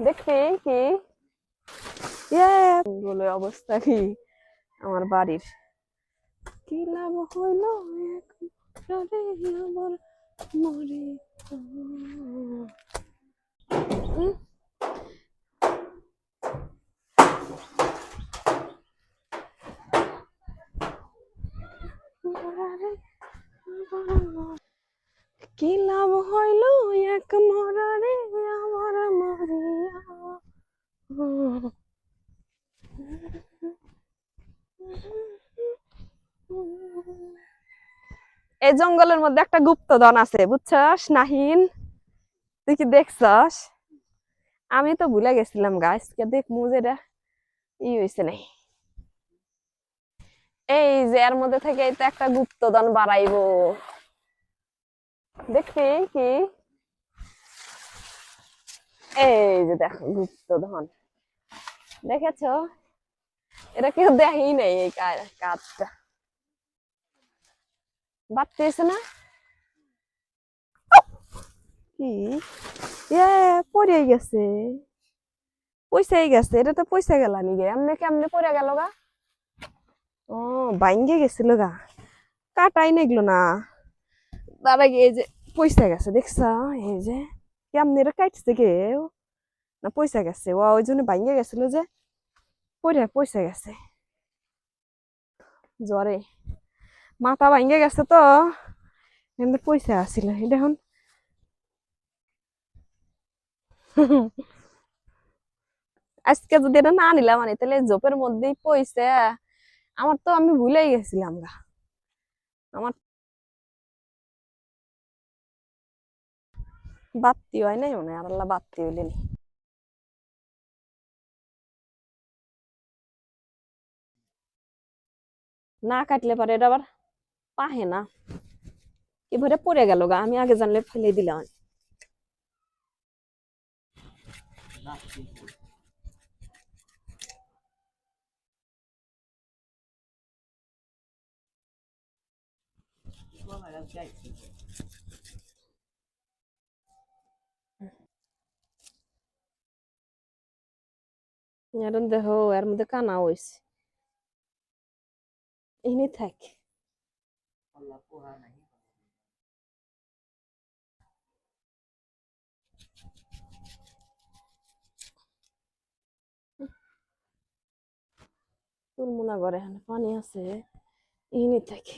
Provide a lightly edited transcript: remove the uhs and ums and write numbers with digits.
দেখবি কি ইয়ে বলে অবস্থা কি আমার বাড়ির কি লাভ হইল আমার মরে কি লাভ হইল এক মরারে আমার মরিয়া এই জঙ্গলের মধ্যে একটা গুপ্তধন আছে বুঝছস নাহিন তুই কি দেখছস আমি তো ভুলে গেছিলাম গাছ কে দেখ মুজেরা হয়েছে নাই এই যে এর মধ্যে থেকে তো একটা গুপ্তধন বাড়াইবো দেখবি কি এই যে দেখো গুপ্তধন দেখেছো এটা কেউ দেখেই নাই এই কাজটা বাড়তেছে না কি ইয়ে পড়ে গেছে পয়সাই গেছে এটা তো পয়সা গেল নি গে এমনি কেমনে পড়ে গেল গা ও ভাঙ্গে গেছিল গা কাটাই নেগলো না তার আগে এই যে পয়সা গেছে দেখছ এই যে কেমনে এটা কাটছে কে না পয়সা গেছে ও ওই জন্য ভাঙ্গে গেছিল যে পড়ে পয়সা গেছে জ্বরে মাথা ভাঙ্গে গেছে তো এমনি পয়সা আসছিল এটা এখন আজকে যদি এটা না নিলাম মানে তাহলে জোপের মধ্যেই পয়সা আমার তো আমি ভুলেই গেছিলাম গা আমার বাত্তি হয় নাই মনে হয় আর আল্লাহ বাত্তি হইলেন না কাটলে পারে এটা আবার পাহে না এবারে পড়ে গেল গা আমি আগে জানলে ফেলে দিলাম এখন দেখো এর মধ্যে কানা হয়েছে এনে থাক তুলমুনা করে পানি আছে এনে থাকে